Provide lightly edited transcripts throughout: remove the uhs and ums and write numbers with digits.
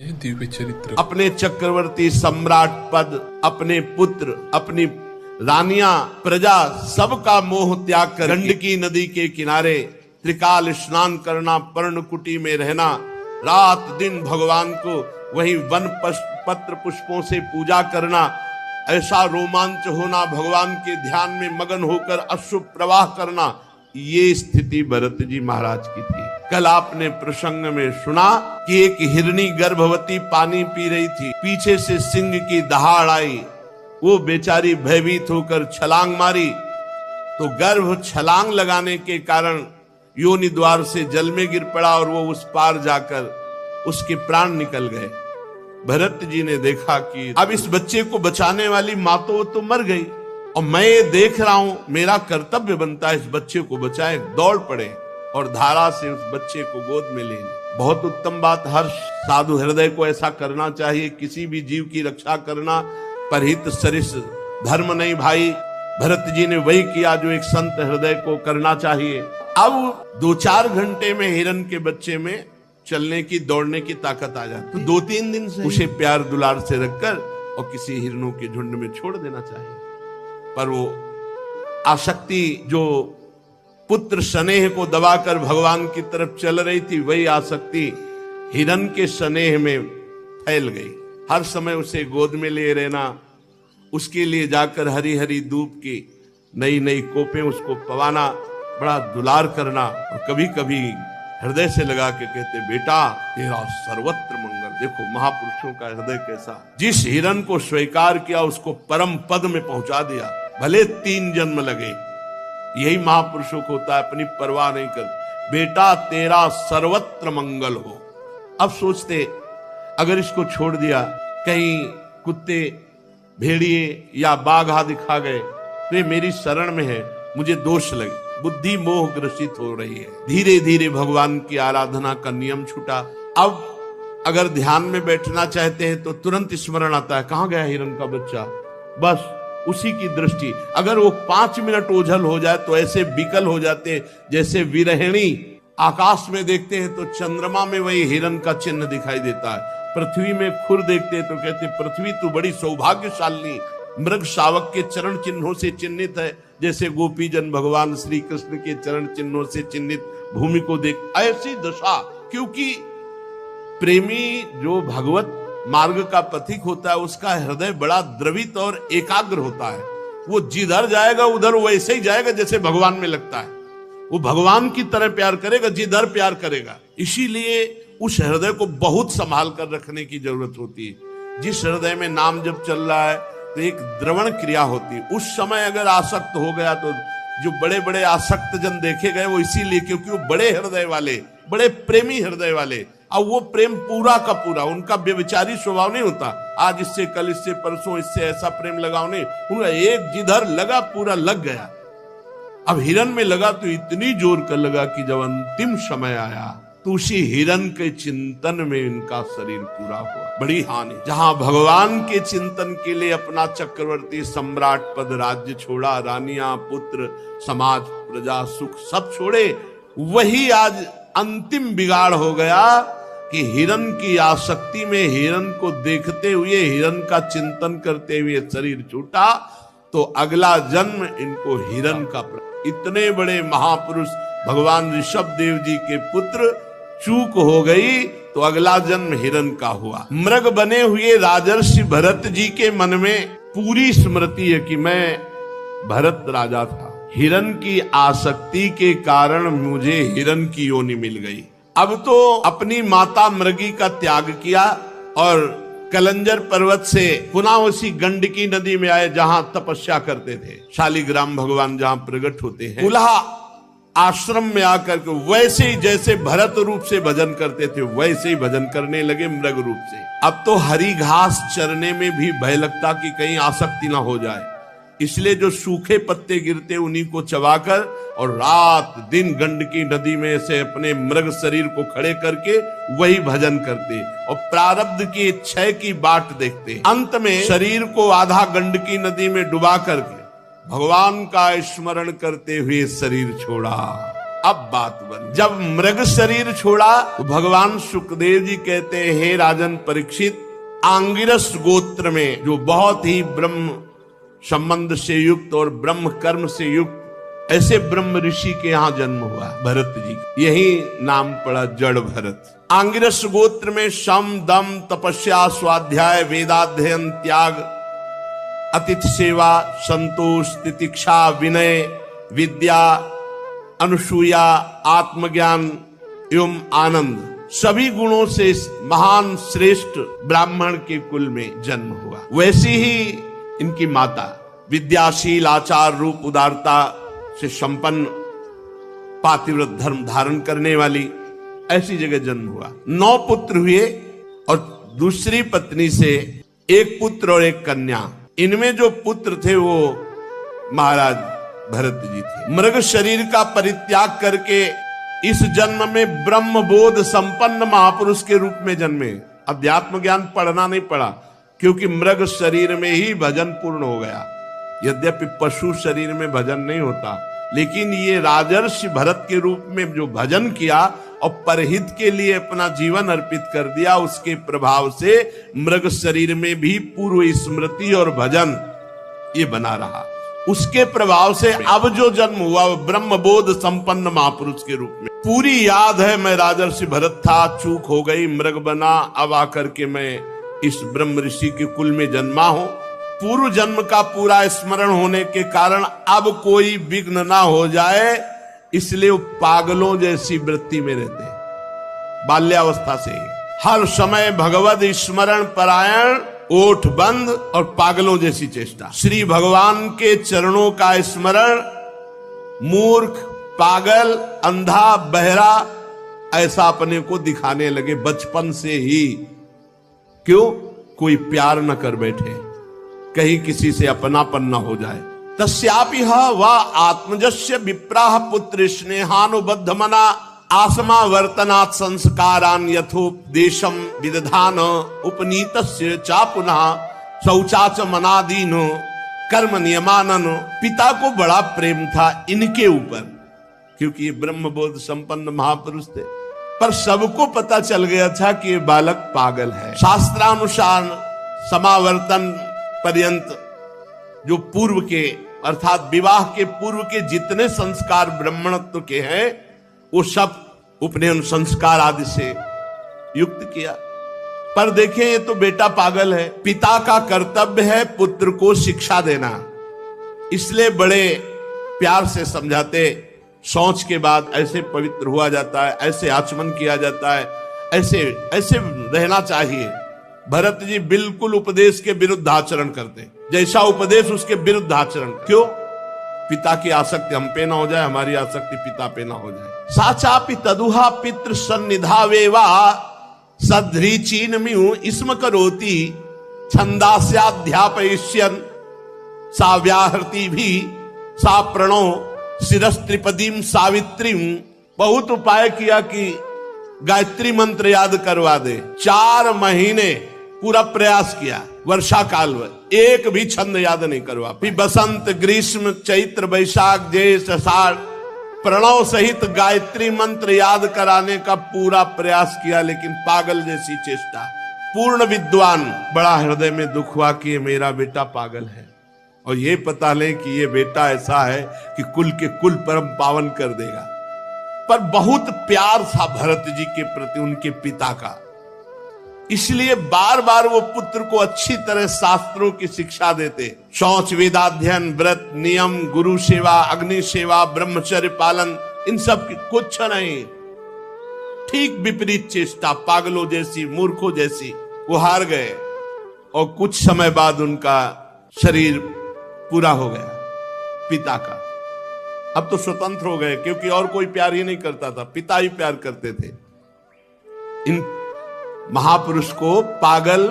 दिव्य चरित्र अपने चक्रवर्ती सम्राट पद, अपने पुत्र, अपनी रानियां, प्रजा, सबका मोह त्याग कर गंडकी नदी के किनारे त्रिकाल स्नान करना, पर्णकुटी में रहना, रात दिन भगवान को वही वन पत्र पुष्पों से पूजा करना, ऐसा रोमांच होना, भगवान के ध्यान में मगन होकर अश्रु प्रवाह करना, ये स्थिति भरत जी महाराज की थी। कल आपने प्रसंग में सुना कि एक हिरनी गर्भवती पानी पी रही थी, पीछे से सिंह की दहाड़ आई, वो बेचारी भयभीत होकर छलांग मारी, तो गर्भ छलांग लगाने के कारण योनि द्वार से जल में गिर पड़ा और वो उस पार जाकर उसके प्राण निकल गए। भरत जी ने देखा कि अब इस बच्चे को बचाने वाली माँ तो मर गई और मैं ये देख रहा हूं, मेरा कर्तव्य बनता है इस बच्चे को बचाए। दौड़ पड़े और धारा से उस बच्चे को गोद में ले ली। बहुत उत्तम बात, हर साधु हृदय को ऐसा करना चाहिए, किसी भी जीव की रक्षा करना परहित सरिस धर्म नहीं भाई। भरत जी ने वही किया जो एक संत हृदय को करना चाहिए। अब 2-4 घंटे में हिरण के बच्चे में चलने की, दौड़ने की ताकत आ जाती, तो 2-3 दिन से उसे प्यार दुलार से रखकर और किसी हिरणों के झुंड में छोड़ देना चाहिए। पर वो आसक्ति जो पुत्र स्नेह को दबाकर भगवान की तरफ चल रही थी, वही आसक्ति हिरण के स्नेह में फैल गई। हर समय उसे गोद में ले रहना, उसके लिए जाकर हरी हरी धूप की नई नई कोपें उसको पवाना, बड़ा दुलार करना, और कभी कभी हृदय से लगा के कहते, बेटा तेरा सर्वत्र मंगल। देखो महापुरुषों का हृदय कैसा, जिस हिरण को स्वीकार किया उसको परम पद में पहुंचा दिया, भले 3 जन्म लगे। यही महापुरुषों को होता है, अपनी परवाह नहीं कर, बेटा तेरा सर्वत्र मंगल हो। अब सोचते अगर इसको छोड़ दिया, कहीं कुत्ते, भेड़िए या बाघ आदि खा गए तो ये मेरी शरण में है, मुझे दोष लगे, बुद्धि मोह ग्रसित हो रही है। धीरे धीरे भगवान की आराधना का नियम छूटा। अब अगर ध्यान में बैठना चाहते हैं तो तुरंत स्मरण आता है, कहां गया हिरण का बच्चा, बस उसी की दृष्टि। अगर वो 5 मिनट ओझल हो जाए तो ऐसे विकल हो जाते जैसे विरहिणी आकाश में देखते हैं तो चंद्रमा में वही हिरण का चिन्ह दिखाई देता है। पृथ्वी में खुर देखते हैं तो कहते पृथ्वी तो बड़ी सौभाग्यशाली मृग शावक के चरण चिन्हों से चिन्हित है, जैसे गोपी जन भगवान श्री कृष्ण के चरण चिन्हों से चिन्हित भूमि को देख। ऐसी दशा, क्योंकि प्रेमी जो भगवत मार्ग का पथिक होता है उसका हृदय बड़ा द्रवित और एकाग्र होता है। वो जिधर जाएगा उधर वैसे ही जाएगा जैसे भगवान में लगता है। वो भगवान की तरह प्यार करेगा जिधर प्यार करेगा। इसीलिए उस हृदय को बहुत संभाल कर रखने की जरूरत होती है। जिस हृदय में नाम जब चल रहा है तो एक द्रवण क्रिया होती है। उस समय अगर आसक्त हो गया तो जो बड़े बड़े आसक्त जन देखे गए वो इसीलिए क्योंकि वो बड़े हृदय वाले, बड़े प्रेमी हृदय वाले। अब वो प्रेम पूरा का पूरा, उनका व्यभिचारी स्वभाव नहीं होता, आज इससे कल इससे परसों इससे ऐसा प्रेम लगाओ नहीं, उनका एक जिधर लगा पूरा लग गया। अब हिरण में लगा तो इतनी जोर कर लगा कि जब अंतिम समय आया तो उसी हिरण के चिंतन में इनका शरीर पूरा हुआ। बड़ी हानि। जहां भगवान के चिंतन के लिए अपना चक्रवर्ती सम्राट पद, राज्य छोड़ा, रानियां, पुत्र, समाज, प्रजा, सुख सब छोड़े, वही आज अंतिम बिगाड़ हो गया कि हिरण की आसक्ति में, हिरण को देखते हुए, हिरण का चिंतन करते हुए शरीर छूटा, तो अगला जन्म इनको हिरण का। इतने बड़े महापुरुष भगवान ऋषभ देव जी के पुत्र, चूक हो गई तो अगला जन्म हिरण का हुआ। मृग बने हुए राजर्षि भरत जी के मन में पूरी स्मृति है कि मैं भरत राजा था, हिरण की आसक्ति के कारण मुझे हिरण की योनि मिल गई। अब तो अपनी माता मृगी का त्याग किया और कलंजर पर्वत से पुनः उसी गंडकी नदी में आए जहां तपस्या करते थे, शालिग्राम भगवान जहां प्रकट होते हैं। पुनः आश्रम में आकर के वैसे ही जैसे भरत रूप से भजन करते थे वैसे ही भजन करने लगे मृग रूप से। अब तो हरी घास चरने में भी भय लगता कि कहीं आसक्ति ना हो जाए, इसलिए जो सूखे पत्ते गिरते उन्हीं को चबाकर और रात दिन गंडकी नदी में से अपने मृग शरीर को खड़े करके वही भजन करते और प्रारब्ध की क्षय की बाट देखते। अंत में शरीर को आधा गंडकी नदी में डुबा करके भगवान का स्मरण करते हुए शरीर छोड़ा। अब बात बन। जब मृग शरीर छोड़ा तो भगवान सुखदेव जी कहते हैं, हे राजन परीक्षित, आंगिरस गोत्र में जो बहुत ही ब्रह्म संबंध से युक्त और ब्रह्म कर्म से युक्त ऐसे ब्रह्म ऋषि के यहाँ जन्म हुआ भरत जी का, यही नाम पड़ा जड़ भरत। आंगिरस गोत्र में सम दम तपस्या स्वाध्याय वेदाध्ययन त्याग अतिथि सेवा संतोष तितिक्षा विनय विद्या अनुसूया आत्मज्ञान एवं आनंद सभी गुणों से इस महान श्रेष्ठ ब्राह्मण के कुल में जन्म हुआ। वैसी ही इनकी माता विद्याशील आचार रूप उदारता से संपन्न पातिव्रत धर्म धारण करने वाली ऐसी जगह जन्म हुआ। 9 पुत्र हुए और दूसरी पत्नी से 1 पुत्र और 1 कन्या। इनमें जो पुत्र थे वो महाराज भरत जी थे। मृग शरीर का परित्याग करके इस जन्म में ब्रह्म बोध संपन्न महापुरुष के रूप में जन्मे। अध्यात्म ज्ञान पढ़ना नहीं पड़ा, क्योंकि मृग शरीर में ही भजन पूर्ण हो गया। यद्यपि पशु शरीर में भजन नहीं होता, लेकिन ये राजर्षि भरत के रूप में जो भजन किया और परहित के लिए अपना जीवन अर्पित कर दिया, उसके प्रभाव से मृग शरीर में भी पूर्व स्मृति और भजन ये बना रहा। उसके प्रभाव से अब जो जन्म हुआ वो ब्रह्मबोध संपन्न महापुरुष के रूप में। पूरी याद है, मैं राजर्षि भरत था, चूक हो गई, मृग बना, अब आकर के मैं इस ब्रह्म ऋषि के कुल में जन्मा हूं। पूर्व जन्म का पूरा स्मरण होने के कारण अब कोई विघ्न ना हो जाए, इसलिए वो पागलों जैसी वृत्ति में रहते हैं। बाल्यावस्था से हर समय भगवत स्मरण परायण, ओठ बंद और पागलों जैसी चेष्टा। श्री भगवान के चरणों का स्मरण मूर्ख, पागल, अंधा, बहरा ऐसा अपने को दिखाने लगे बचपन से ही। क्यों? कोई प्यार न कर बैठे, कहीं किसी से अपनापन न हो जाए। तस्यापि वा आत्मजस्य विप्राह पुत्र स्नेहानुबद्ध मना आसमा वर्तनात् संस्कारान यथोपदेशम विदधान उपनीतस्य चा पुनः शौचाच मनादीन कर्म नियमानन। पिता को बड़ा प्रेम था इनके ऊपर, क्योंकि ये ब्रह्मबोध संपन्न महापुरुष थे, पर सबको पता चल गया था कि ये बालक पागल है। शास्त्रानुसार समावर्तन पर्यंत जो पूर्व के अर्थात विवाह के पूर्व के जितने संस्कार ब्राह्मणत्व के हैं वो सब उपनयन संस्कार आदि से युक्त किया। पर देखें, ये तो बेटा पागल है। पिता का कर्तव्य है पुत्र को शिक्षा देना, इसलिए बड़े प्यार से समझाते। शौच के बाद ऐसे पवित्र हुआ जाता है, ऐसे आचमन किया जाता है, ऐसे ऐसे रहना चाहिए। भरत जी बिल्कुल उपदेश के विरुद्ध आचरण करते, जैसा उपदेश उसके विरुद्ध आचरण। क्यों? पिता की आसक्ति हम पे ना हो जाए, हमारी आसक्ति पिता पे ना हो जाए। साचापि तदुहा पितृ सन्निधावेवा सध्रीचीन म्यु इसम करोति छंदास्याध्यापयिष्यन् सा व्याहृति भी सा प्रणो शिरस्त्रिपदीम सावित्रीम। बहुत उपाय किया कि गायत्री मंत्र याद करवा दे। 4 महीने पूरा प्रयास किया, वर्षा काल में एक भी छंद याद नहीं करवा। फिर बसंत ग्रीष्म चैत्र वैशाख ज्येष्ठ आषाढ़ प्रणव सहित गायत्री मंत्र याद कराने का पूरा प्रयास किया, लेकिन पागल जैसी चेष्टा। पूर्ण विद्वान, बड़ा हृदय में दुख हुआ कि ये मेरा बेटा पागल है, और ये पता ले कि ये बेटा ऐसा है कि कुल के कुल परम पावन कर देगा। पर बहुत प्यार था भरत जी के प्रति उनके पिता का, इसलिए बार बार वो पुत्र को अच्छी तरह शास्त्रों की शिक्षा देते। शौच, वेदाध्ययन, व्रत, नियम, गुरु सेवा, अग्नि सेवा, ब्रह्मचर्य पालन, इन सब की कुछ नहीं। ठीक विपरीत चेष्टा, पागलों जैसी, मूर्खों जैसी। वो हार गए और कुछ समय बाद उनका शरीर पूरा हो गया पिता का। अब तो स्वतंत्र हो गए, क्योंकि और कोई प्यार ही नहीं करता था, पिता ही प्यार करते थे। इन महापुरुष को पागल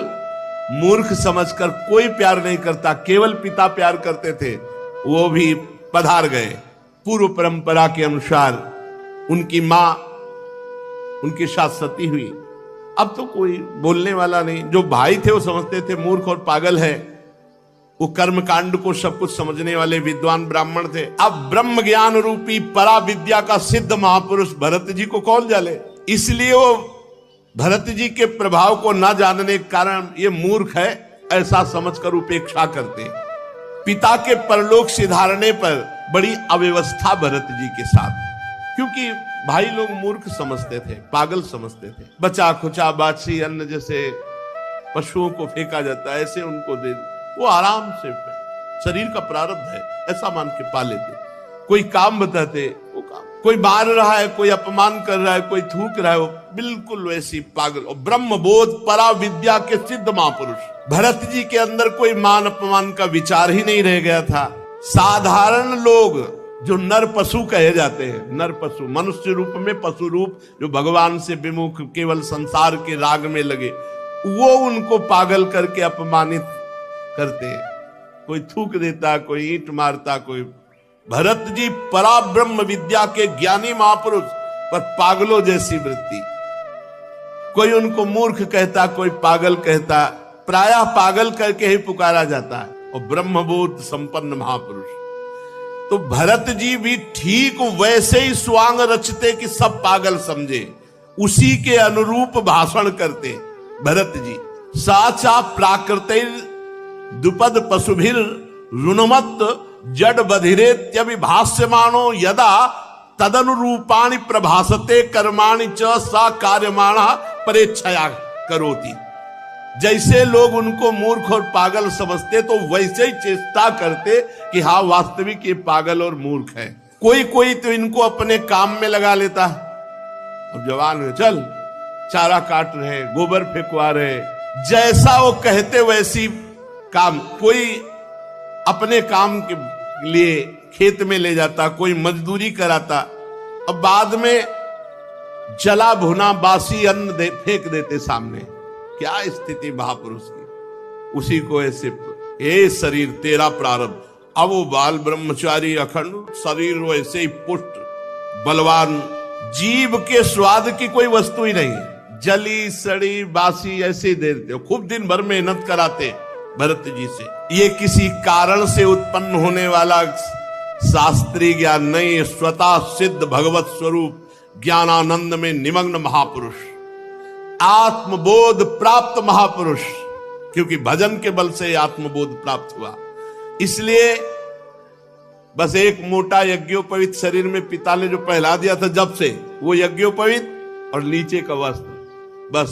मूर्ख समझकर कोई प्यार नहीं करता, केवल पिता प्यार करते थे। वो भी पधार गए। पूर्व परंपरा के अनुसार उनकी मां उनके साथ सती हुई। अब तो कोई बोलने वाला नहीं। जो भाई थे वो समझते थे मूर्ख और पागल है, वो कर्म कांड को सब कुछ समझने वाले विद्वान ब्राह्मण थे। अब ब्रह्म ज्ञान रूपी परा विद्या का सिद्ध महापुरुष भरत जी को कौन जाने, इसलिए वो भरत जी के प्रभाव को न जानने के कारण ये मूर्ख है ऐसा समझकर उपेक्षा करते। पिता के परलोक सिधारने पर बड़ी अव्यवस्था भरत जी के साथ, क्योंकि भाई लोग मूर्ख समझते थे, पागल समझते थे। बचा खुचा बाछी अन्न जैसे पशुओं को फेंका जाता है ऐसे उनको दे, वो आराम से शरीर का प्रारब्ध है ऐसा मान के पा लेते। कोई काम बताते वो काम, कोई मार रहा है, कोई अपमान कर रहा है, कोई थूक रहा है, वो बिल्कुल वैसी पागल। और ब्रह्म बोध परा विद्या के सिद्ध महापुरुष भरत जी के अंदर कोई मान अपमान का विचार ही नहीं रह गया था। साधारण लोग जो नर पशु कहे जाते हैं, नर पशु मनुष्य रूप में पशु रूप, जो भगवान से विमुख केवल संसार के राग में लगे, वो उनको पागल करके अपमानित करते। कोई थूक देता, कोई ईंट मारता, कोई। भरत जी परा ब्रह्म विद्या के ज्ञानी महापुरुष पर पागलों जैसी वृत्ति। कोई उनको मूर्ख कहता, कोई पागल कहता, प्रायः पागल करके ही पुकारा जाता है, और ब्रह्मबोध संपन्न महापुरुष। तो भरत जी भी ठीक वैसे ही स्वांग रचते कि सब पागल समझे, उसी के अनुरूप भाषण करते भरत जी। साचा प्राकृतिर दुपद पशुभिर रुणमत जड बधिरेत्यभिभाष्यमानो यदा तदनुरूपाणि प्रभासते कर्माणि च सा कार्यमाणः परेच्छया करोति। जैसे लोग उनको मूर्ख और पागल समझते तो वैसे ही चेष्टा करते कि हाँ वास्तविक ये पागल और मूर्ख है। कोई कोई तो इनको अपने काम में लगा लेता, अब जवान है चल चारा काट रहे, गोबर फेंकवा रहे, जैसा वो कहते वैसी काम। कोई अपने काम के लिए खेत में ले जाता, कोई मजदूरी कराता, अब बाद में जला भुना बासी अन्न फेंक देते सामने। क्या स्थिति महापुरुष की। उसी को ऐसे ए शरीर तेरा प्रारब्ध, अब वो बाल ब्रह्मचारी अखंड शरीर वैसे ही पुष्ट बलवान, जीव के स्वाद की कोई वस्तु ही नहीं है, जली सड़ी बासी ऐसे ही दे देते। खूब दिन भर मेहनत कराते भरत जी से। ये किसी कारण से उत्पन्न होने वाला शास्त्रीय ज्ञान नहीं, स्वतः सिद्ध भगवत स्वरूप ज्ञानानंद में निमग्न महापुरुष, आत्मबोध प्राप्त महापुरुष। क्योंकि भजन के बल से आत्मबोध प्राप्त हुआ, इसलिए बस एक मोटा यज्ञोपवीत शरीर में पिता ने जो पहला दिया था जब से, वो यज्ञोपवीत और नीचे का वस्त्र, बस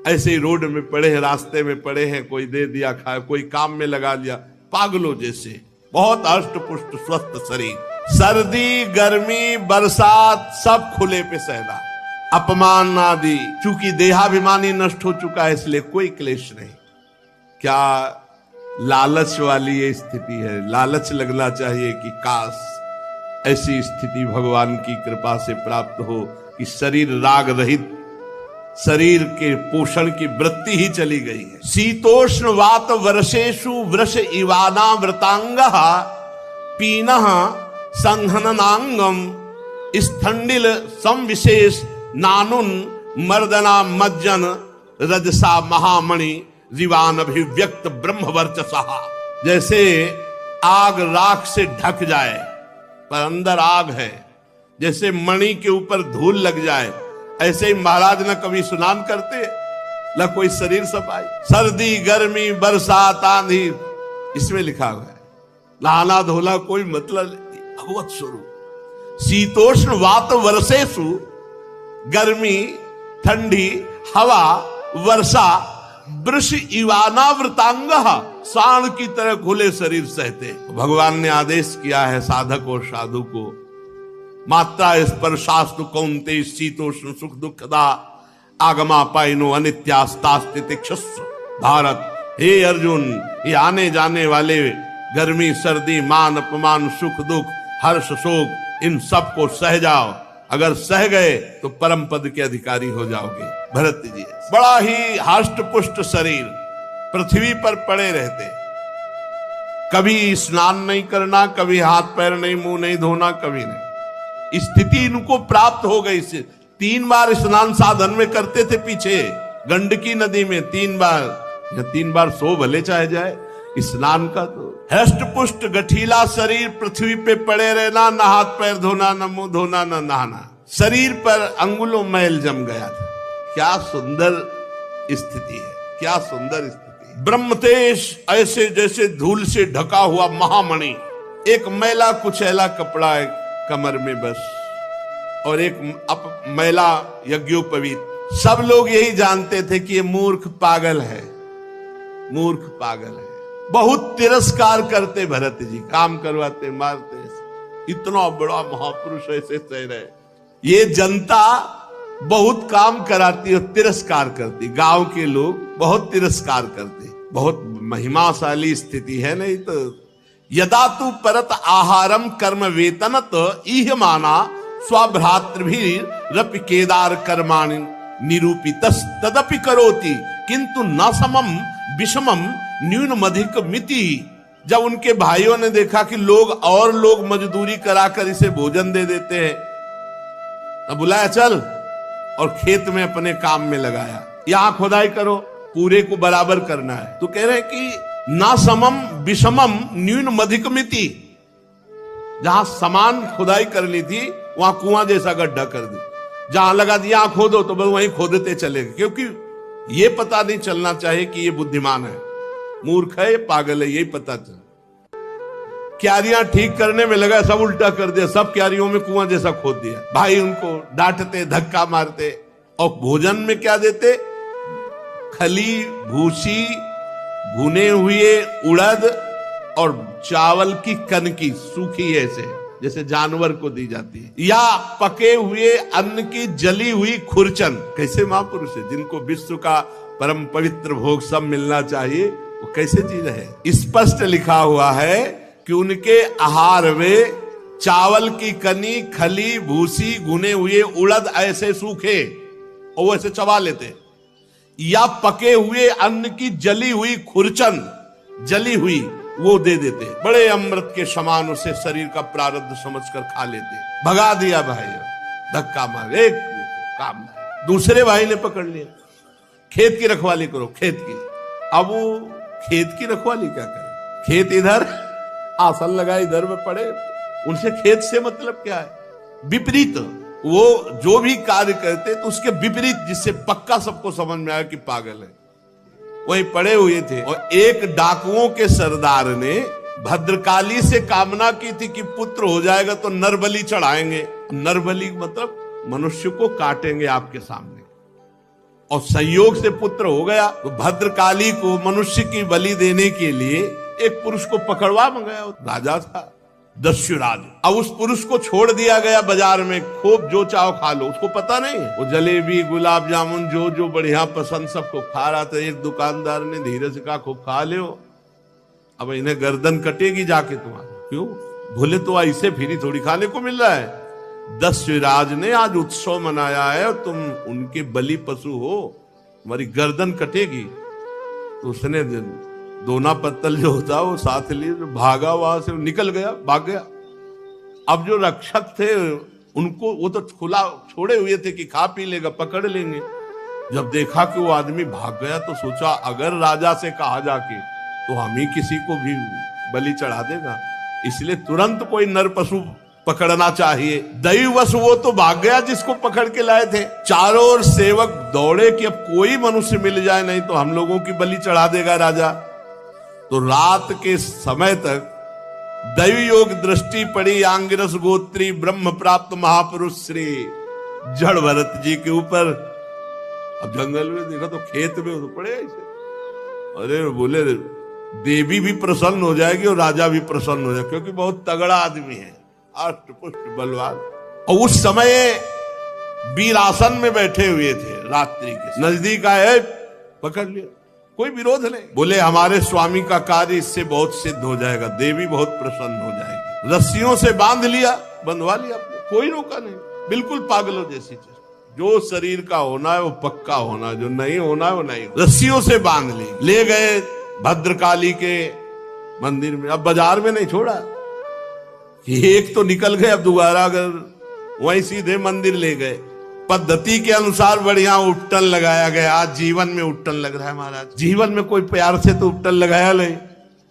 ऐसे ही रोड में पड़े हैं, रास्ते में पड़े हैं, कोई दे दिया खाया, कोई काम में लगा लिया, पागलों जैसे। बहुत अष्ट पुष्ट स्वस्थ शरीर, सर्दी गर्मी बरसात सब खुले पे सहना, अपमान आदि, चूंकि देहाभिमानी नष्ट हो चुका है इसलिए कोई क्लेश नहीं। क्या लालच वाली ये स्थिति है। लालच लगना चाहिए कि काश ऐसी स्थिति भगवान की कृपा से प्राप्त हो कि शरीर राग रहित, शरीर के पोषण की वृत्ति ही चली गई है। शीतोष्ण वात वर्षेषु वृष इवाना व्रतांगः पीनः संहननांगम स्थंडिल संविशेष नानुन मर्दना मज्जन रजसा महामणि जीवान अभिव्यक्त ब्रह्म वर्चसा। जैसे आग राख से ढक जाए पर अंदर आग है, जैसे मणि के ऊपर धूल लग जाए, ऐसे ही महाराज न कभी स्नान करते न कोई शरीर सफाई। सर्दी गर्मी बरसात आंधी, इसमें लिखा हुआ है नहाना धोना कोई मतलब नहीं, भगवत स्वरूप। शीतोष्ण वात वर्षेषु, गर्मी ठंडी हवा वर्षा, वृष इवानावृतांग, सांड की तरह खुले शरीर सहते। भगवान ने आदेश किया है साधक और साधु को, मात्रा स्पर्शास्तु कौन्ते शीतोष्ण सुख दुखदा आगमा पाइनो अनित्यास्तास्तितिक्षस्व। भारत, हे अर्जुन, ये आने जाने वाले गर्मी सर्दी मान अपमान सुख दुख हर्ष शोक, इन सब को सह जाओ। अगर सह गए तो परम पद के अधिकारी हो जाओगे। भरत जी बड़ा ही हष्ट पुष्ट शरीर, पृथ्वी पर पड़े रहते, कभी स्नान नहीं करना, कभी हाथ पैर नहीं मुंह नहीं धोना, कभी नहीं। स्थिति इनको प्राप्त हो गई से 3 बार स्नान साधन में करते थे पीछे गंडकी नदी में 3 बार या 3 बार सो भले चाहे जाए, स्नान का तो हृष्ट पुष्ट गठीला शरीर, पृथ्वी पे पड़े रहना, न हाथ पैर धोना, न मुंह धोना, न नहाना, शरीर पर अंगुलों मैल जम गया था। क्या सुंदर स्थिति है, क्या सुंदर स्थिति है। ब्रह्मतेज ऐसे जैसे धूल से ढका हुआ महामणि, एक मैला कुचैला कपड़ा है कमर में बस, और एक मैला यज्ञोपवीत। सब लोग यही जानते थे कि ये मूर्ख पागल है, मूर्ख पागल है। बहुत तिरस्कार करते भरत जी, काम करवाते, मारते। इतना बड़ा महापुरुष ऐसे सह रहे। ये जनता बहुत काम कराती और तिरस्कार करती, गांव के लोग बहुत तिरस्कार करते। बहुत महिमाशाली स्थिति है। नहीं तो यदा तू परत आहारम कर्म वेतनत इह माना स्वभ्रातृभिरपि केदार कर्माणि निरूपितस् तदपि करोति किंतु न समम विषमम न्यूनमधिक मिति। जब उनके भाइयों ने देखा कि लोग मजदूरी कराकर इसे भोजन दे देते हैं, तब बुलाया चल, और खेत में अपने काम में लगाया। यहां खुदाई करो, पूरे को बराबर करना है। तो कह रहे हैं कि ना समम विषमम न्यूनमधिक मिति। जहां समान खुदाई करनी थी वहां कुआं जैसा गड्ढा कर दी, जहां लगा दिया खोदो तो बस वहीं खोदते चले गए, क्योंकि ये पता नहीं चलना चाहिए कि ये बुद्धिमान है, मूर्ख है, ये पागल है, यही पता चल। क्यारियां ठीक करने में लगा, सब उल्टा कर दिया, सब क्यारियों में कुआं जैसा खोद दिया। भाई उनको डांटते, धक्का मारते, और भोजन में क्या देते? खली, भूसी, भुने हुए उड़द और चावल की कनकी सूखी ऐसे जैसे जानवर को दी जाती है, या पके हुए अन्न की जली हुई खुरचन। कैसे महापुरुष है, जिनको विश्व का परम पवित्र भोग सब मिलना चाहिए, वो कैसे जी रहे। स्पष्ट लिखा हुआ है कि उनके आहार में चावल की कनी, खली, भूसी, भुने हुए उड़द ऐसे सूखे और वो ऐसे चबा लेते, या पके हुए अन्न की जली हुई खुरचन, जली हुई, वो दे देते। बड़े अमृत के समान उसे शरीर का प्रारब्ध समझकर खा लेते। भगा दिया भाई, धक्का मार, एक काम नहीं। दूसरे भाई ने पकड़ लिया, खेत की रखवाली करो, खेत की। अब वो खेत की रखवाली क्या करे? खेत इधर, आसन लगा इधर में पड़े, उनसे खेत से मतलब क्या है? विपरीत, वो जो भी कार्य करते तो उसके विपरीत, जिससे पक्का सबको समझ में आया कि पागल है, वही पड़े हुए थे। और एक डाकुओं के सरदार ने भद्रकाली से कामना की थी कि पुत्र हो जाएगा तो नरबलि चढ़ाएंगे। नरबलि मतलब मनुष्य को काटेंगे आपके सामने, और संयोग से पुत्र हो गया। तो भद्रकाली को मनुष्य की बलि देने के लिए एक पुरुष को पकड़वा मंगाया। राजा था दस्युराज। अब उस पुरुष को छोड़ दिया गया बाजार में, खूब जो चाहो खा लो। उसको पता नहीं, वो जलेबी, गुलाब जामुन जो जो बढ़िया पसंद सबको खा रहा था। एक दुकानदार ने धीरे से कहा, खूब खा लो, अब इन्हें गर्दन कटेगी जाके तुम्हारी। क्यों? भूले तो ऐसे फिरी थोड़ी खाने को मिल रहा है। दस्युराज ने आज उत्सव मनाया है और तुम उनके बलि पशु हो, तुम्हारी गर्दन कटेगी। तो उसने दोना पत्तल जो होता वो साथ लिए, भागा, वहां से निकल गया, भाग गया। अब जो रक्षक थे उनको, वो तो खुला छोड़े हुए थे कि खा पी लेगा, पकड़ लेंगे। जब देखा कि वो आदमी भाग गया तो सोचा अगर राजा से कहा जाके तो हम ही किसी को भी बलि चढ़ा देगा, इसलिए तुरंत कोई नर पशु पकड़ना चाहिए। दैववश वो तो भाग गया जिसको पकड़ के लाए थे। चारों ओर सेवक दौड़े कि अब कोई मनुष्य मिल जाए, नहीं तो हम लोगों की बलि चढ़ा देगा राजा। तो रात के समय तक दैव योग दृष्टि पड़ी आंगिरस गोत्री ब्रह्म प्राप्त महापुरुष श्री जड़ भरत जी के ऊपर। अब जंगल में देखा तो खेत में तो पड़े ऐसे। अरे बोले देवी भी प्रसन्न हो जाएगी और राजा भी प्रसन्न हो जाएगा, क्योंकि बहुत तगड़ा आदमी है, अष्ट पुष्ट बलवान। और उस समय वीरासन में बैठे हुए थे, रात्रि के नजदीक आए, पकड़ लिया, कोई विरोध नहीं। बोले हमारे स्वामी का कार्य इससे बहुत सिद्ध हो जाएगा, देवी बहुत प्रसन्न हो जाएगी। रस्सियों से बांध लिया, बंधवा लिया, कोई रोका नहीं, बिल्कुल पागलों जैसी चीज। जो शरीर का होना है वो पक्का होना, जो नहीं होना है वो नहीं। रस्सियों से बांध ली, ले गए भद्रकाली के मंदिर में। अब बाजार में नहीं छोड़ा, एक तो निकल गए, अब दोबारा अगर वहीं सीधे मंदिर ले गए। पद्धति के अनुसार बढ़िया उपटन लगाया गया। आज जीवन में उपटन लग रहा है महाराज, जीवन में कोई प्यार से तो उपटन लगाया नहीं,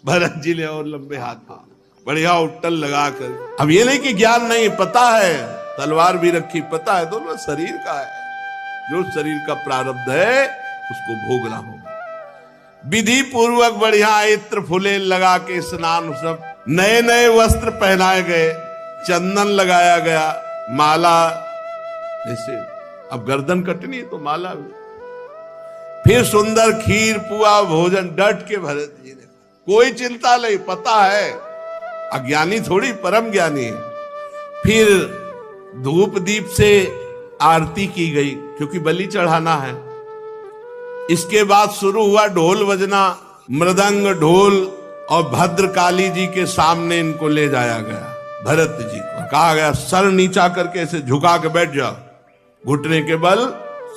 भरत जी ने और लंबे हाथ में बढ़िया उट्टल लगाकर। अब ये नहीं कि ज्ञान नहीं, पता है, तलवार भी रखी, पता है दोनों शरीर का है, जो शरीर का प्रारब्ध है उसको भोगना होगा। विधि पूर्वक बढ़िया इत्र फुले लगा के स्नान, सब नए नए वस्त्र पहनाए गए, चंदन लगाया गया, माला, जैसे अब गर्दन कटनी है तो माला भी, फिर सुंदर खीर पुआ भोजन डट के भरत जी ने, कोई चिंता नहीं, पता है, अज्ञानी थोड़ी परम ज्ञानी है। फिर धूप दीप से आरती की गई क्योंकि बलि चढ़ाना है। इसके बाद शुरू हुआ ढोल बजना, मृदंग ढोल, और भद्रकाली जी के सामने इनको ले जाया गया। भरत जी को कहा गया सर नीचा करके ऐसे झुका के बैठ जाओ, घुटने के बल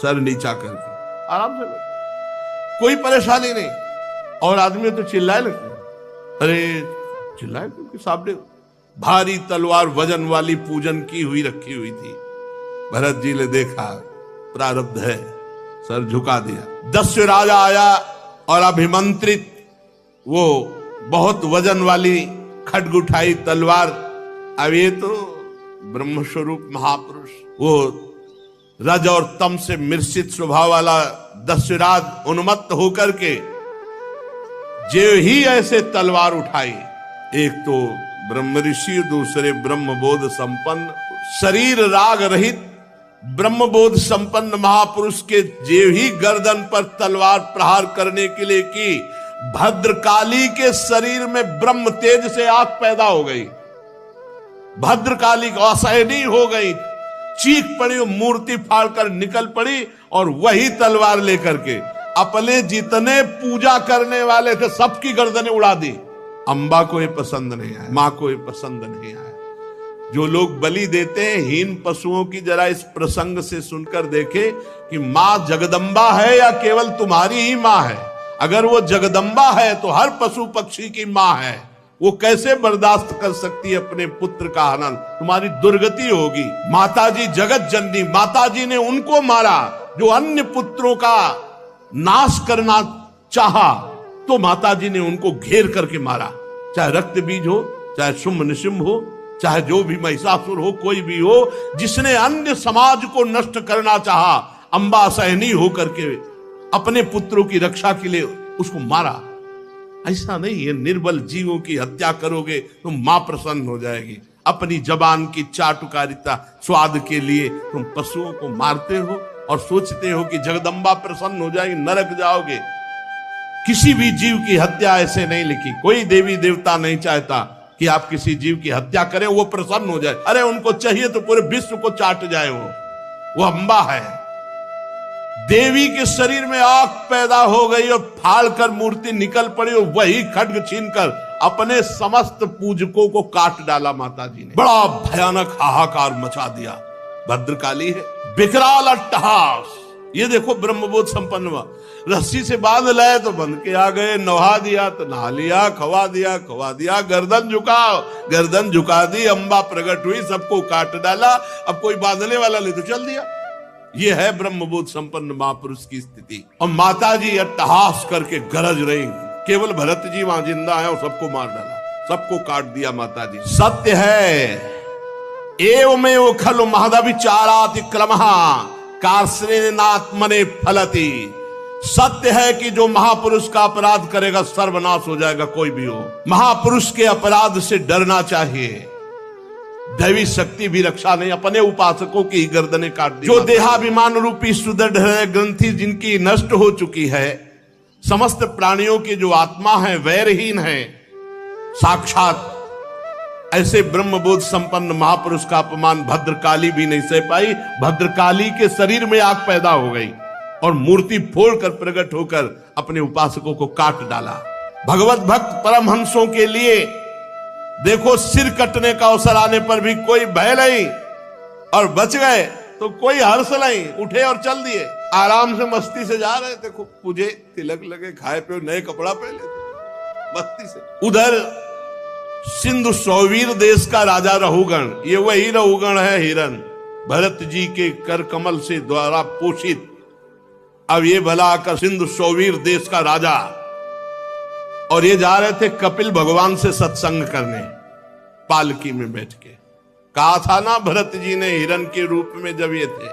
सर नीचा करके आराम से बैठ, कोई परेशानी नहीं। और आदमी तो चिल्लाए लगते, अरे चिल्लाए क्योंकि सामने भारी तलवार वजन वाली पूजन की हुई रखी हुई थी। भरत जी ने देखा प्रारब्ध है, सर झुका दिया। दस्यु राजा आया और अभिमंत्रित वो बहुत वजन वाली खड्ग उठाई तलवार। अब ये तो ब्रह्मस्वरूप महापुरुष, वो रज और तम से मिश्रित स्वभाव वाला दस्युराज उन्मत्त होकर के जो ही ऐसे तलवार उठाई, एक तो ब्रह्म ऋषि, दूसरे ब्रह्मबोध संपन्न, शरीर राग रहित ब्रह्मबोध संपन्न महापुरुष के जेव ही गर्दन पर तलवार प्रहार करने के लिए की, भद्रकाली के शरीर में ब्रह्म तेज से आग पैदा हो गई। भद्रकाली असहनीय हो गई, चीख पड़ी, मूर्ति फाड़कर निकल पड़ी और वही तलवार लेकर के अपने जितने पूजा करने वाले थे सबकी गर्दनें उड़ा दी। अंबा को ये पसंद नहीं आया, मां को ये पसंद नहीं आया। जो लोग बलि देते हैं हीन पशुओं की, जरा इस प्रसंग से सुनकर देखे कि मां जगदम्बा है या केवल तुम्हारी ही मां है। अगर वो जगदम्बा है तो हर पशु पक्षी की मां है, वो कैसे बर्दाश्त कर सकती है अपने पुत्र का हनन? तुम्हारी दुर्गति होगी। माताजी जगत जननी, माताजी ने उनको मारा जो अन्य पुत्रों का नाश करना चाहा, तो माताजी ने उनको घेर करके मारा। चाहे रक्त बीज हो, चाहे शुंभ निशुंभ हो, चाहे जो भी महिषासुर हो, कोई भी हो, जिसने अन्य समाज को नष्ट करना चाहा, अंबा असहनीय होकर के अपने पुत्रों की रक्षा के लिए उसको मारा। ऐसा नहीं, ये निर्बल जीवों की हत्या करोगे तो मां प्रसन्न हो जाएगी। अपनी जबान की चाटुकारिता स्वाद के लिए तुम पशुओं को मारते हो और सोचते हो कि जगदम्बा प्रसन्न हो जाएगी, नरक जाओगे। किसी भी जीव की हत्या ऐसे नहीं लिखी। कोई देवी देवता नहीं चाहता कि आप किसी जीव की हत्या करें, वो प्रसन्न हो जाए। अरे उनको चाहिए तो पूरे विश्व को चाट जाए। वो अंबा है। देवी के शरीर में आग पैदा हो गई और फाड़ कर मूर्ति निकल पड़ी और वही खड्ग छीनकर अपने समस्त पूजकों को काट डाला। माता जी ने बड़ा भयानक हाहाकार मचा दिया। भद्रकाली है, विकराल अट्टहास। ये देखो ब्रह्मबोध संपन्न हुआ, रस्सी से बांध लाए तो बंध के आ गए, नहा दिया तो नहा लिया, खवा दिया, गर्दन झुकाओ, गर्दन झुका दी, अंबा प्रकट हुई, सबको काट डाला। अब कोई बांधने वाला नहीं तो चल दिया। ये है ब्रह्मबोध संपन्न महापुरुष की स्थिति। और माता जी अट्टहास करके गरज रही, केवल भरत जी वहां जिंदा है और सबको मार डाला, सबको काट दिया माता जी। सत्य है एवमेव खलु महदविचारातिक्रमः कार्ष्णेनात्मने फलति। सत्य है कि जो महापुरुष का अपराध करेगा सर्वनाश हो जाएगा, कोई भी हो। महापुरुष के अपराध से डरना चाहिए। दैवी शक्ति भी रक्षा नहीं, अपने उपासकों की गर्दनें काट दी। जो देहाभिमान रूपी सुदृढ़ ग्रंथि जिनकी नष्ट हो चुकी है, समस्त प्राणियों की जो आत्मा है वैरहीन है, साक्षात ऐसे ब्रह्मबोध संपन्न महापुरुष का अपमान भद्रकाली भी नहीं सह पाई। भद्रकाली के शरीर में आग पैदा हो गई और मूर्ति फोड़कर प्रकट होकर अपने उपासकों को काट डाला। भगवत भक्त परमहंसों के लिए देखो, सिर कटने का अवसर आने पर भी कोई भय नहीं और बच गए तो कोई हर्ष नहीं, उठे और चल दिए। आराम से मस्ती से जा रहे थे, खूब पूजे, तिलक लगे, खाए पे, नए कपड़ा पहने थे मस्ती से। उधर सिंधु सौवीर देश का राजा रहुगण, ये वही रहुगण है हिरण, भरत जी के कर कमल से द्वारा पोषित। अब ये भला आकर सिंधु सौवीर देश का राजा और ये जा रहे थे कपिल भगवान से सत्संग करने, पालकी में बैठ के। कहा था ना भरत जी ने हिरण के रूप में जब ये थे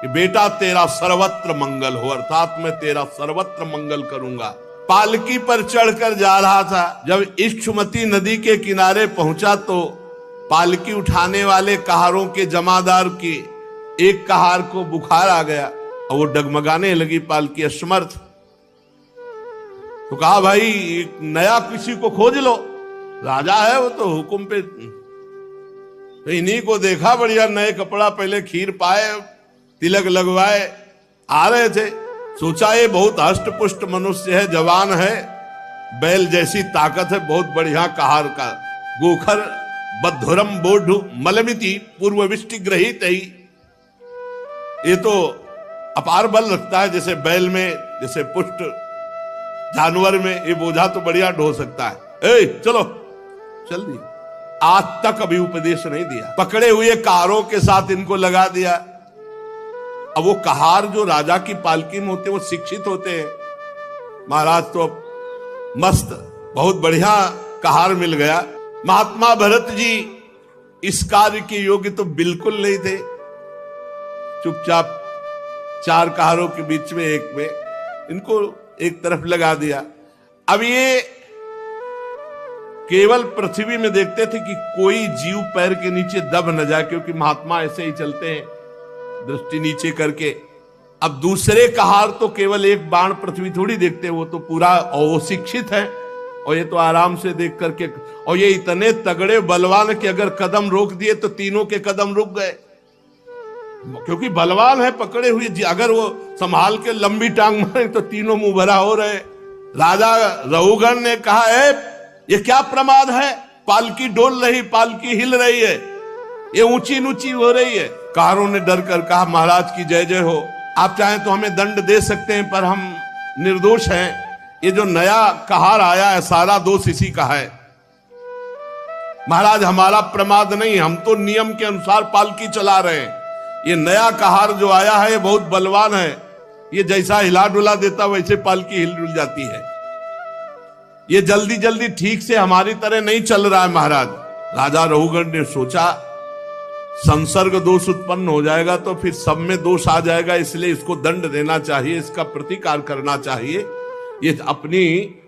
कि बेटा तेरा सर्वत्र मंगल हो, अर्थात मैं तेरा सर्वत्र मंगल करूंगा। पालकी पर चढ़कर जा रहा था, जब इक्षुमती नदी के किनारे पहुंचा तो पालकी उठाने वाले कहारों के जमादार की एक कहार को बुखार आ गया और वो डगमगाने लगी पालकी, असमर्थ। तो कहा भाई एक नया किसी को खोज लो, राजा है वो तो हुक्म पे। तो इन्हीं को देखा, बढ़िया नए कपड़ा पहले, खीर पाए, तिलक लगवाए, आ रहे थे। सोचा ये बहुत हष्ट पुष्ट मनुष्य है, जवान है, बैल जैसी ताकत है, बहुत बढ़िया कहार का, गोखर बद्धुरम बोढ़ मलमिति पूर्व विष्टि ग्रहित ही। ये तो अपार बल रखता है, जैसे बैल में, जैसे पुष्ट जानवर में, ये बोझा तो बढ़िया ढो सकता है। ए चलो, चल दिया। आज तक अभी उपदेश नहीं दिया, पकड़े हुए कहारों के साथ इनको लगा दिया। अब वो कहार जो राजा की पालकी में होते हैं, वो शिक्षित होते हैं। महाराज तो मस्त, बहुत बढ़िया कहार मिल गया। महात्मा भरत जी इस कार्य के योग्य तो बिल्कुल नहीं थे। चुपचाप चार कहारों के बीच में एक में इनको एक तरफ लगा दिया। अब ये केवल पृथ्वी में देखते थे कि कोई जीव पैर के नीचे दब न जाए, क्योंकि महात्मा ऐसे ही चलते हैं, दृष्टि नीचे करके। अब दूसरे कहार तो केवल एक बाण पृथ्वी थोड़ी देखते, वो तो पूरा, और वो शिक्षित है, और ये तो आराम से देख करके, और ये इतने तगड़े बलवान कि अगर कदम रोक दिए तो तीनों के कदम रुक गए, क्योंकि बलवान है, पकड़े हुए। अगर वो संभाल के लंबी टांग मारे तो तीनों मुंह भरा हो रहे। राजा रहुगण ने कहा है ये क्या प्रमाद है, पालकी डोल रही, पालकी हिल रही है, ये ऊंची ऊंची हो रही है। कहारों ने डर कर कहा महाराज की जय जय हो, आप चाहें तो हमें दंड दे सकते हैं, पर हम निर्दोष हैं। ये जो नया कहार आया है सारा दोष इसी का है। महाराज हमारा प्रमाद नहीं, हम तो नियम के अनुसार पालकी चला रहे हैं। ये नया कहार जो आया है ये बहुत बलवान है, ये जैसा हिला डुला देता वैसे पालकी हिल डुल जाती है। ये जल्दी जल्दी ठीक से हमारी तरह नहीं चल रहा है महाराज। राजा रहुगण ने सोचा संसर्ग दोष उत्पन्न हो जाएगा तो फिर सब में दोष आ जाएगा, इसलिए इसको दंड देना चाहिए, इसका प्रतिकार करना चाहिए। ये अपनी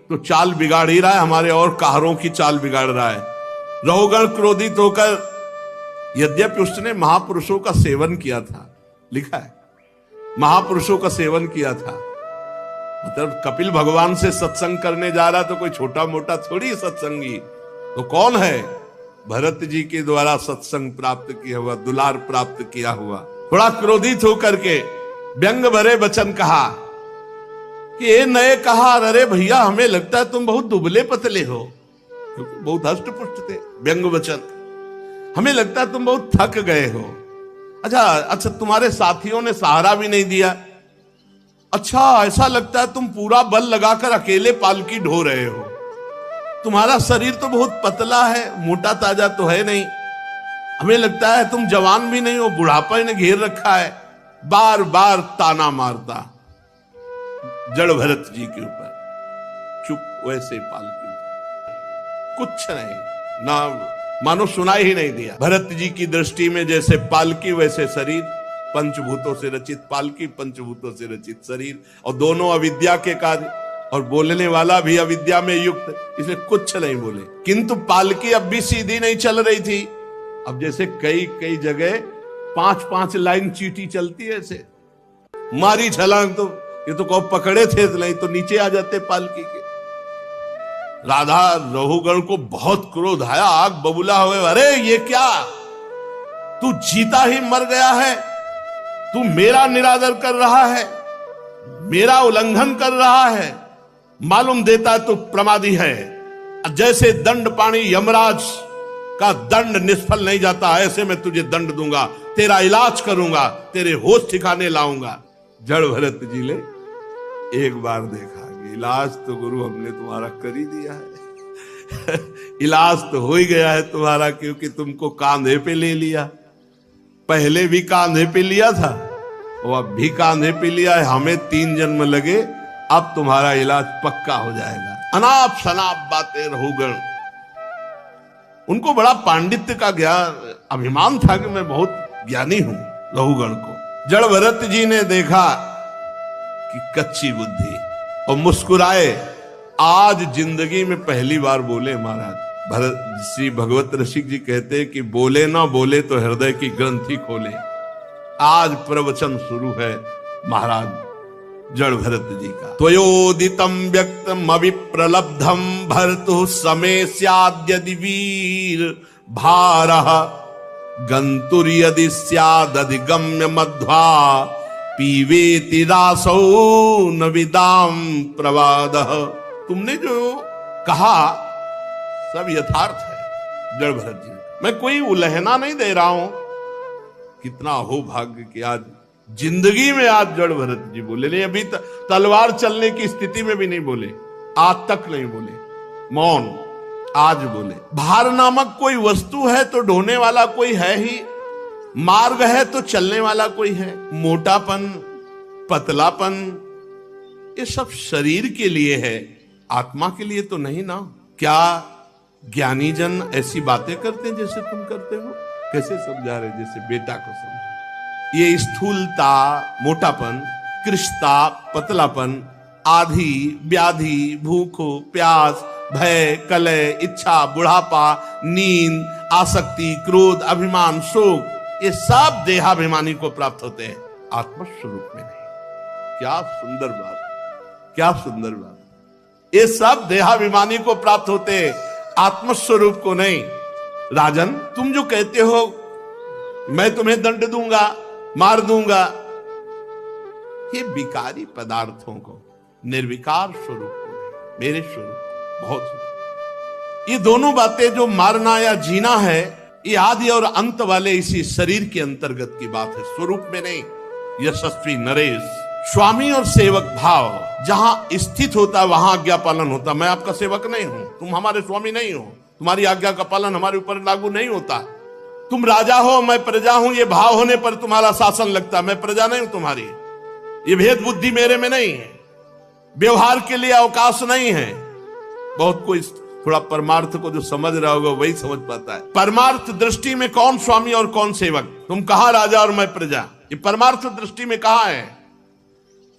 तो चाल बिगाड़ ही रहा है, हमारे और कहारों की चाल बिगाड़ रहा है। रहुगण क्रोधित होकर, यद्यपि उसने महापुरुषों का सेवन किया था, लिखा है महापुरुषों का सेवन किया था, मतलब कपिल भगवान से सत्संग करने जा रहा तो कोई छोटा मोटा थोड़ी सत्संगी, तो कौन है, भरत जी के द्वारा सत्संग प्राप्त किया हुआ, दुलार प्राप्त किया हुआ। थोड़ा क्रोधित होकर के व्यंग भरे वचन कहा कि ये नए कहार, अरे भैया हमें लगता है तुम बहुत दुबले पतले हो, क्योंकि बहुत हष्ट पुष्ट थे। व्यंग वचन, हमें लगता है तुम बहुत थक गए हो। अच्छा तुम्हारे साथियों ने सहारा भी नहीं दिया। अच्छा ऐसा लगता है तुम पूरा बल लगाकर अकेले पालकी ढो रहे हो। तुम्हारा शरीर तो बहुत पतला है, मोटा ताजा तो है नहीं। हमें लगता है तुम जवान भी नहीं हो, बुढ़ापा ने घेर रखा है। बार बार ताना मारता जड़ भरत जी के ऊपर। चुप, वैसे पालकी, कुछ नहीं, ना मानो सुनाई ही नहीं दिया। भरत जी की दृष्टि में जैसे पालकी वैसे शरीर, पंचभूतों से रचित पालकी, पंचभूतों से रचित शरीर, और दोनों अविद्या के कार्य, और बोलने वाला भी अविद्या में युक्त, इसलिए कुछ नहीं बोले। किंतु पालकी अब भी सीधी नहीं चल रही थी। अब जैसे कई कई जगह 5-5 लाइन चीटी चलती है, ऐसे मारी छलांग तो ये तो कहो पकड़े थे, नहीं तो नीचे आ जाते पालकी के। राधा रहुगण को बहुत क्रोध आया, आग बबूला हुए, अरे ये क्या, तू जीता ही मर गया है, तू मेरा निरादर कर रहा है, मेरा उल्लंघन कर रहा है, मालूम देता तो प्रमादी है। जैसे दंड पानी यमराज का दंड निष्फल नहीं जाता, ऐसे मैं तुझे दंड दूंगा, तेरा इलाज करूंगा, तेरे होश ठिकाने लाऊंगा। जड़ भरत जी ने एक बार देखा कि इलाज तो गुरु हमने तुम्हारा कर ही दिया है इलाज तो हो ही गया है तुम्हारा, क्योंकि तुमको कांधे पे ले लिया। पहले भी कांधे पे लिया था और अब भी कांधे पे लिया है। हमें 3 जन्म लगे, अब तुम्हारा इलाज पक्का हो जाएगा। अनाप शनाप बातें रहुगण। उनको बड़ा पांडित्य का अभिमान था कि मैं बहुत ज्ञानी हूं रहुगण को। जड़ भरत जी ने देखा कि कच्ची बुद्धि और मुस्कुराए। आज जिंदगी में पहली बार बोले महाराज। भरत श्री भगवत रसिक जी कहते हैं कि बोले ना बोले तो हृदय की ग्रंथि खोले। आज प्रवचन शुरू है महाराज जड़ भरत जी का। त्वयोदितम व्यक्तम अविप्रलब्धम भर्तु समय स्याद्यदि वीर भारः गंतुर यदि स्यादधिगम्य मध्वा पीवेति रासौ न विदाम प्रवादः। तुमने जो कहा सब यथार्थ है जड़ भरत जी। मैं कोई उलहना नहीं दे रहा हूं। कितना हो भाग्य कि आज जिंदगी में आज जड़ भरत जी बोले नहीं। अभी तलवार चलने की स्थिति में भी नहीं बोले, आज तक नहीं बोले, मौन। आज बोले भार नामक कोई वस्तु है तो ढोने वाला कोई है ही, मार्ग है तो चलने वाला कोई है। मोटापन, पतलापन, ये सब शरीर के लिए है, आत्मा के लिए तो नहीं ना। क्या ज्ञानी जन ऐसी बातें करते हैं जैसे तुम करते हो? कैसे समझा रहे? जैसे बेटा को समझा। ये स्थूलता, मोटापन, कृशता, पतलापन, आधी, व्याधि, भूखो, प्यास, भय, कलह, इच्छा, बुढ़ापा, नींद, आसक्ति, क्रोध, अभिमान, शोक, ये सब देहाभिमानी को प्राप्त होते हैं, आत्मस्वरूप में नहीं। क्या सुंदर बात, क्या सुंदर बात। ये सब देहाभिमानी को प्राप्त होते हैं, आत्मस्वरूप को नहीं। राजन, तुम जो कहते हो मैं तुम्हें दंड दूंगा, मार दूंगा, ये विकारी पदार्थों को, निर्विकार स्वरूप को, मेरे स्वरूप बहुत। ये दोनों बातें जो मारना या जीना है, ये आदि और अंत वाले इसी शरीर के अंतर्गत की बात है, स्वरूप में नहीं। यशस्वी नरेश, स्वामी और सेवक भाव जहां स्थित होता है वहां आज्ञा पालन होता। मैं आपका सेवक नहीं हूं, तुम हमारे स्वामी नहीं हो, तुम्हारी आज्ञा का पालन हमारे ऊपर लागू नहीं होता। तुम राजा हो, मैं प्रजा हूं, ये भाव होने पर तुम्हारा शासन लगता। मैं प्रजा नहीं हूं तुम्हारी, ये भेद बुद्धि मेरे में नहीं है, व्यवहार के लिए अवकाश नहीं है। बहुत कोई थोड़ा परमार्थ को जो समझ रहा होगा वही समझ पाता है। परमार्थ दृष्टि में कौन स्वामी और कौन सेवक? तुम कहां राजा और मैं प्रजा, ये परमार्थ दृष्टि में कहां है?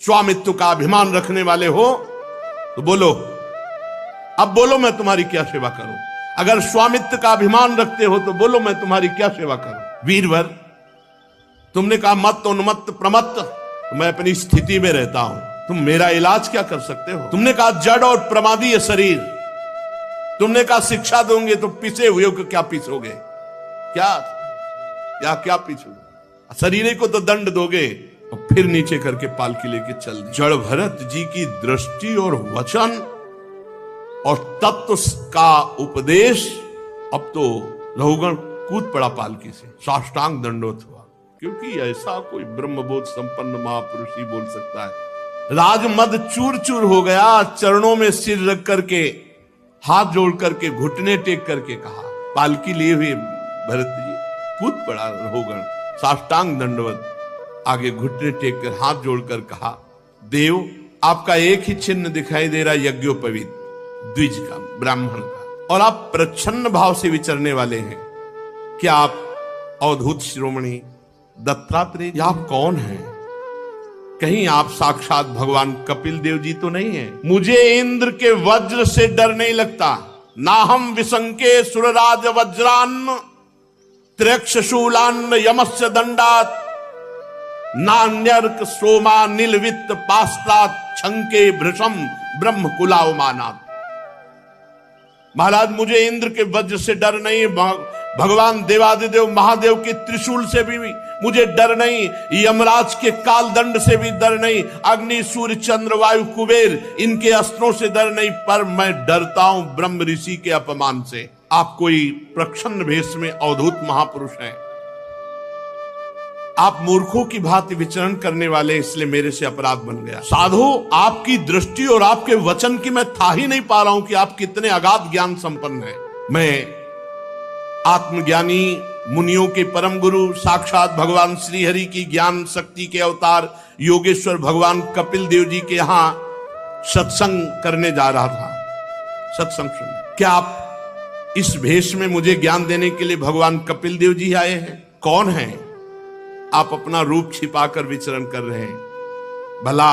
स्वामित्व का अभिमान रखने वाले हो तो बोलो, अब बोलो मैं तुम्हारी क्या सेवा करूं। अगर स्वामित्व का अभिमान रखते हो तो बोलो मैं तुम्हारी क्या सेवा करूं। वीरवर, तुमने कहा मत उन्मत्त प्रमत्त, तो मैं अपनी स्थिति में रहता हूं, तुम मेरा इलाज क्या कर सकते हो? तुमने कहा जड़ और प्रमादी ये शरीर, तुमने कहा शिक्षा दोगे तो पिसे हुए को क्या पीसोगे? क्या पीछोगे? शरीर को तो दंड दोगे और फिर नीचे करके पालकी लेके चल दी। जड़ भरत जी की दृष्टि और वचन और तत्व का उपदेश, अब तो रहुगण कूद पड़ा पालकी से, साष्टांग दंडोत हुआ। क्योंकि ऐसा कोई ब्रह्मबोध संपन्न महापुरुष ही बोल सकता है। राजमद चूर चूर हो गया, चरणों में सिर रख करके, हाथ जोड़ करके, घुटने टेक करके कहा। पालकी लिए हुए भरत जी कूद पड़ा रहुगण, साष्टांग दंडवत, आगे घुटने टेक कर हाथ जोड़कर कहा, देव आपका एक ही चिन्ह दिखाई दे रहा, यज्ञोपवीत द्विज का, ब्राह्मण का, और आप प्रच्छन्न भाव से विचरने वाले हैं। क्या आप अवधूत शिरोमणि दत्तात्रेय, या आप कौन हैं? कहीं आप साक्षात भगवान कपिल देव जी तो नहीं है? मुझे इंद्र के वज्र से डर नहीं लगता, ना हम विशंके सुरराज वज्रान्न त्र्यक्षशूलान्न यमस्य दंडात, नान्यर्क सोमा नीलवित्त पास्त्रात छंके भृशम ब्रह्म कुलावमानात। महाराज, मुझे इंद्र के वज्र से डर नहीं, भगवान देवादिदेव महादेव के त्रिशूल से भी मुझे डर नहीं, यमराज के काल दंड से भी डर नहीं, अग्नि सूर्य चंद्र वायु कुबेर इनके अस्त्रों से डर नहीं, पर मैं डरता हूं ब्रह्म ऋषि के अपमान से। आप कोई प्रच्छन्न भेष में अवधूत महापुरुष हैं, आप मूर्खों की भांति विचरण करने वाले, इसलिए मेरे से अपराध बन गया। साधु, आपकी दृष्टि और आपके वचन की मैं था ही नहीं पा रहा हूं कि आप कितने अगाध ज्ञान संपन्न हैं। मैं आत्मज्ञानी मुनियों के परम गुरु साक्षात भगवान श्री हरि की ज्ञान शक्ति के अवतार योगेश्वर भगवान कपिल देव जी के यहां सत्संग करने जा रहा था। सत्संग सुनने। क्या आप इस भेष में मुझे ज्ञान देने के लिए भगवान कपिल देव जी आए हैं? कौन हैं आप? अपना रूप छिपाकर विचरण कर रहे हैं। भला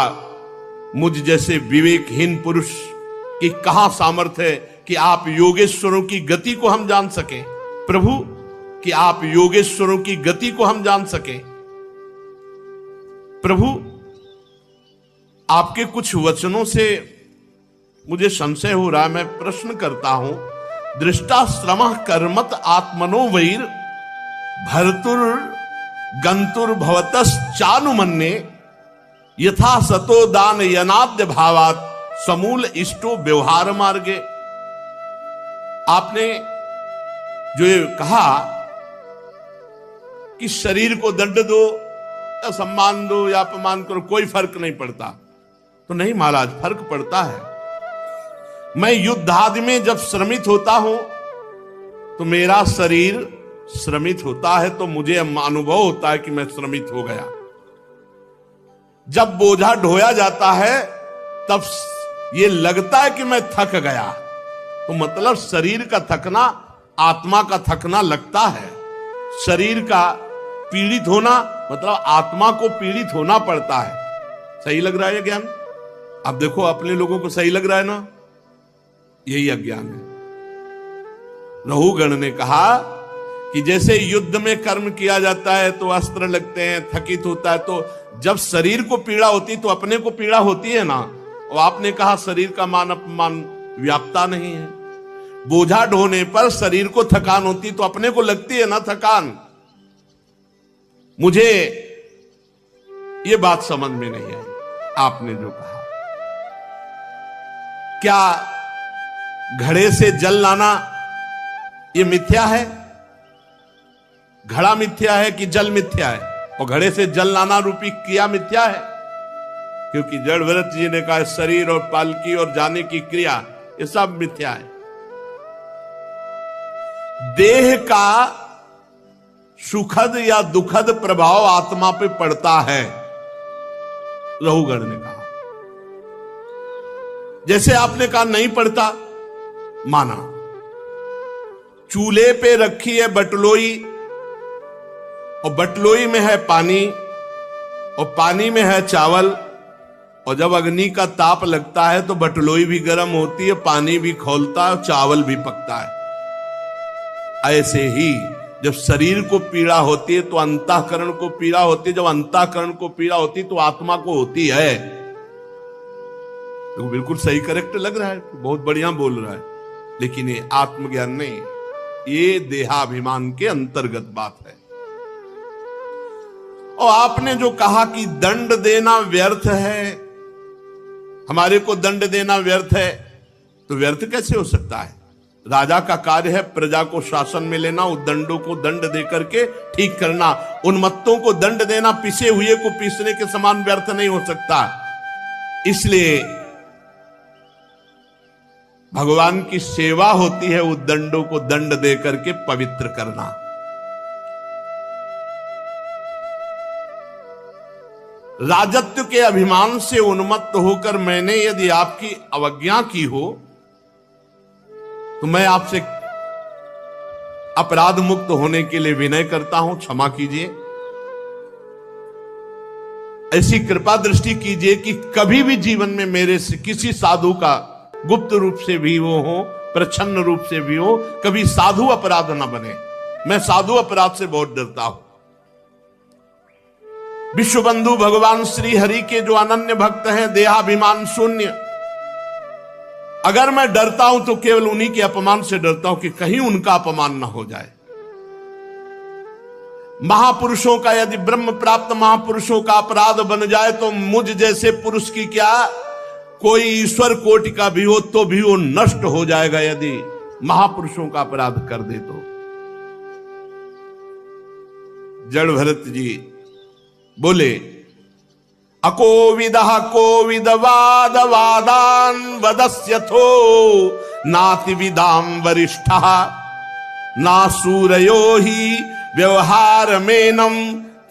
मुझ जैसे विवेकहीन पुरुष की कहां सामर्थ्य है कि आप योगेश्वरों की गति को हम जान सकें? प्रभु, कि आप योगेश्वरों की गति को हम जान सकें। प्रभु, आपके कुछ वचनों से मुझे संशय हो रहा है। मैं प्रश्न करता हूं, दृष्टाश्रमः कर्मत आत्मनो वैर भर्तुर गंतुर भवतश्चानुमन्ये यथा सतो दान यनाद्य भावात समूल इष्टो व्यवहार मार्गे। आपने जो ये कहा कि शरीर को दंड दो या सम्मान दो या अपमान करो, कोई फर्क नहीं पड़ता, तो नहीं महाराज, फर्क पड़ता है। मैं युद्ध आदि में जब श्रमित होता हूं तो मेरा शरीर श्रमित होता है, तो मुझे अनुभव होता है कि मैं श्रमित हो गया। जब बोझा ढोया जाता है तब ये लगता है कि मैं थक गया। तो मतलब शरीर का थकना आत्मा का थकना लगता है। शरीर का पीड़ित होना मतलब आत्मा को पीड़ित होना पड़ता है। सही लग रहा है ये ज्ञान? अब देखो, अपने लोगों को सही लग रहा है ना? यही अज्ञान है। रहुगण ने कहा कि जैसे युद्ध में कर्म किया जाता है तो अस्त्र लगते हैं, थकित होता है, तो जब शरीर को पीड़ा होती तो अपने को पीड़ा होती है ना। और आपने कहा शरीर का मान अपमान व्याप्ता नहीं है। बोझा ढोने पर शरीर को थकान होती तो अपने को लगती है ना थकान। मुझे ये बात समझ में नहीं आई आपने जो कहा। क्या घड़े से जल लाना ये मिथ्या है? घड़ा मिथ्या है कि जल मिथ्या है? और घड़े से जल लाना रूपी क्रिया मिथ्या है? क्योंकि जड़ भरत जी ने कहा शरीर और पालकी और जाने की क्रिया ये सब मिथ्या है। देह का सुखद या दुखद प्रभाव आत्मा पे पड़ता है, रहुगण ने कहा। जैसे आपने कहा नहीं पड़ता, माना। चूल्हे पे रखी है बटलोई और बटलोई में है पानी और पानी में है चावल, और जब अग्नि का ताप लगता है तो बटलोई भी गर्म होती है, पानी भी खौलता है और चावल भी पकता है। ऐसे ही जब शरीर को पीड़ा होती है तो अंतःकरण को पीड़ा होती है, जब अंतःकरण को पीड़ा होती है तो आत्मा को होती है। तो बिल्कुल सही, करेक्ट लग रहा है, बहुत बढ़िया बोल रहा है, लेकिन ये आत्मज्ञान नहीं, ये देहाभिमान के अंतर्गत बात है। और आपने जो कहा कि दंड देना व्यर्थ है, हमारे को दंड देना व्यर्थ है, तो व्यर्थ कैसे हो सकता है? राजा का कार्य है प्रजा को शासन में लेना, उद्दंडों को दंड देकर के ठीक करना, उन्मत्तों को दंड देना पिसे हुए को पीसने के समान व्यर्थ नहीं हो सकता। इसलिए भगवान की सेवा होती है उद्दंडों को दंड दे करके पवित्र करना। राजत्व के अभिमान से उन्मत्त होकर मैंने यदि आपकी अवज्ञा की हो तो मैं आपसे अपराध मुक्त होने के लिए विनय करता हूं, क्षमा कीजिए। ऐसी कृपा दृष्टि कीजिए कि कभी भी जीवन में मेरे से किसी साधु का गुप्त रूप से भी वो हो, प्रच्छन्न रूप से भी हो, कभी साधु अपराध न बने। मैं साधु अपराध से बहुत डरता हूं। विश्वबंधु भगवान श्री हरि के जो अनन्य भक्त हैं, देहाभिमान शून्य, अगर मैं डरता हूं तो केवल उन्हीं के अपमान से डरता हूं कि कहीं उनका अपमान ना हो जाए। महापुरुषों का, यदि ब्रह्म प्राप्त महापुरुषों का अपराध बन जाए तो मुझ जैसे पुरुष की क्या, कोई ईश्वर कोटि का भी हो तो भी वो नष्ट हो जाएगा यदि महापुरुषों का अपराध कर दे तो। जड़ भरत जी बोले, अकोविदः कोविद वाद वादान वदस्यथो नाति विदाम वरिष्ठः ना सूरयो ही व्यवहार मेनम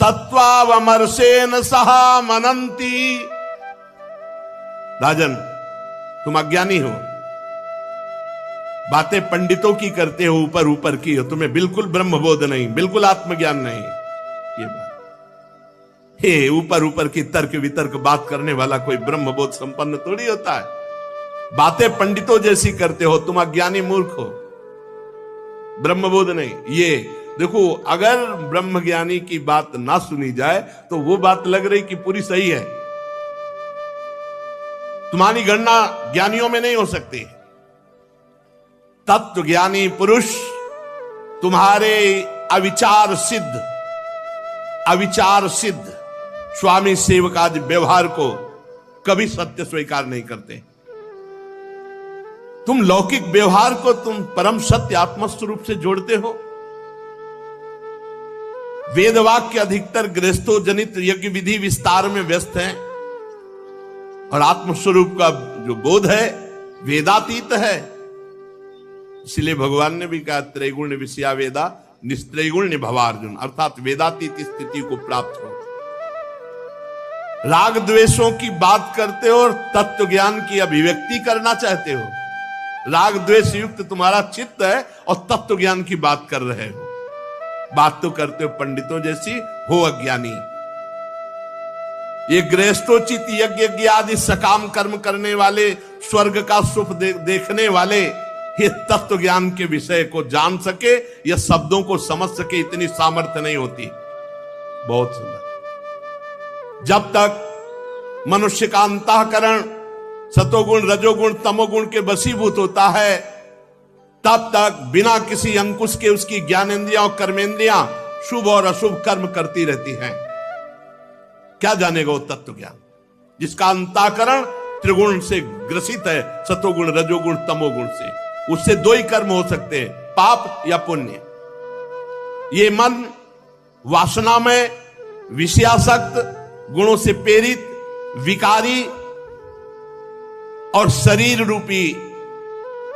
तत्वावमर्शेन सहा मनंती। राजन, तुम अज्ञानी हो, बातें पंडितों की करते हो, ऊपर ऊपर की हो, तुम्हें बिल्कुल ब्रह्मबोध नहीं, बिल्कुल आत्मज्ञान नहीं। ये बात हे ऊपर ऊपर की तर्क वितर्क बात करने वाला कोई ब्रह्मबोध संपन्न थोड़ी होता है। बातें पंडितों जैसी करते हो, तुम अज्ञानी मूर्ख हो, ब्रह्मबोध नहीं। ये देखो, अगर ब्रह्मज्ञानी की बात ना सुनी जाए तो वो बात लग रही कि पूरी सही है। तुम्हारी गणना ज्ञानियों में नहीं हो सकती। तत्व ज्ञानी पुरुष तुम्हारे अविचार सिद्ध स्वामी सेवकादि व्यवहार को कभी सत्य स्वीकार नहीं करते। तुम लौकिक व्यवहार को तुम परम सत्य आत्मस्वरूप से जोड़ते हो। वेदवाक्य अधिकतर गृहस्थो जनित यज्ञ विधि विस्तार में व्यस्त हैं और आत्मस्वरूप का जो बोध है वेदातीत है। इसलिए भगवान ने भी कहा त्रैगुण्य विषया वेदा निस्त्रैगुण्य भवार्जुन, अर्थात वेदातीत स्थिति को प्राप्त हो। राग द्वेषों की बात करते हो और तत्व ज्ञान की अभिव्यक्ति करना चाहते हो। राग द्वेष युक्त तुम्हारा चित्त है और तत्व ज्ञान की बात कर रहे हो। बात तो करते हो पंडितों जैसी, हो अज्ञानी। ये गृहस्थोचित यज्ञ आदि सकाम कर्म करने वाले, स्वर्ग का सुख देखने वाले, ये तत्व ज्ञान के विषय को जान सके या शब्दों को समझ सके, इतनी सामर्थ्य नहीं होती। बहुत सुंदर। जब तक मनुष्य का अंतःकरण सतोगुण रजोगुण तमोगुण के वशीभूत होता है, तब तक बिना किसी अंकुश के उसकी ज्ञानेंद्रियां और कर्मेंद्रियां शुभ और अशुभ कर्म करती रहती हैं। क्या जानेगा वो तत्व ज्ञान जिसका अंतःकरण त्रिगुण से ग्रसित है, सतोगुण रजोगुण तमोगुण से। उससे दो ही कर्म हो सकते हैं, पाप या पुण्य। ये मन वासना में विषयासक्त, गुणों से प्रेरित, विकारी और शरीर रूपी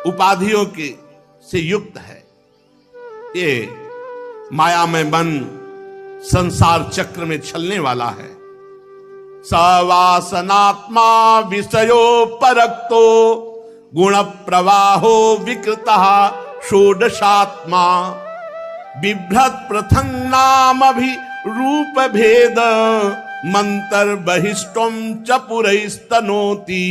उपाधियों के से युक्त है। ये मायामय मन संसार चक्र में चलने वाला है। सवासनात्मा विषयो परक्तो गुण प्रवाहो विकृतः षोडशात्मा बिभ्रत प्रथंग नाम भी रूप भेद मंतर बहिष्टम च पुरैस्तनोति।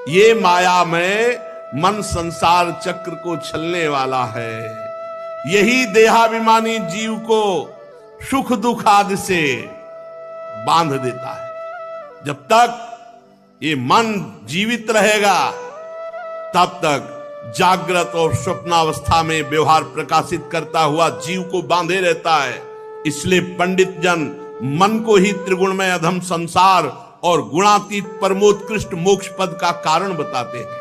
ये माया में मन संसार चक्र को चलने वाला है। यही देहाभिमानी जीव को सुख दुख आदि से बांध देता है। जब तक ये मन जीवित रहेगा तब तक जागृत और स्वप्नावस्था में व्यवहार प्रकाशित करता हुआ जीव को बांधे रहता है। इसलिए पंडित जन मन को ही त्रिगुणमय अधम संसार और गुणातीत परमोत्कृष्ट मोक्ष पद का कारण बताते हैं।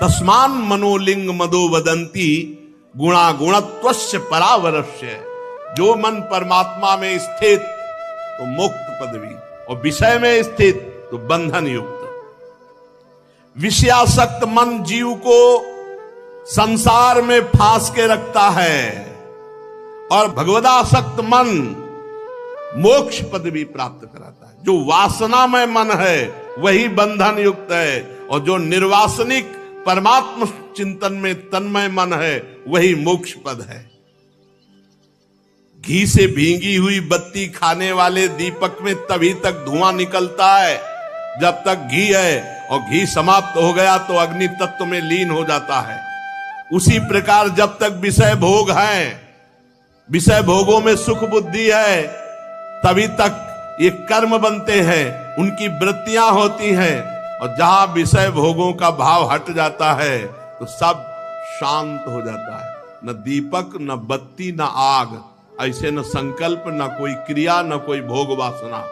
तस्मान मनोलिंग मदो वदंती गुणा गुणत्वस्य परावरस्य। जो मन परमात्मा में स्थित तो मुक्त पदवी और विषय में स्थित तो बंधन युक्त। विषयासक्त मन जीव को संसार में फांस के रखता है और भगवदासक्त मन मोक्ष पदवी प्राप्त कराता है। जो वासनामय मन है वही बंधन युक्त है और जो निर्वासनिक परमात्म चिंतन में तन्मय मन है वही मोक्ष पद है। घी से भींगी हुई बत्ती खाने वाले दीपक में तभी तक धुआं निकलता है जब तक घी है, और घी समाप्त हो गया तो अग्नि तत्व में लीन हो जाता है। उसी प्रकार जब तक विषय भोग हैं, विषय भोगों में सुख बुद्धि है, तभी तक ये कर्म बनते हैं, उनकी वृत्तियां होती हैं। और जहां विषय भोगों का भाव हट जाता है तो सब शांत हो जाता है। न दीपक न बत्ती न आग, ऐसे न संकल्प न कोई क्रिया न कोई भोग वासना।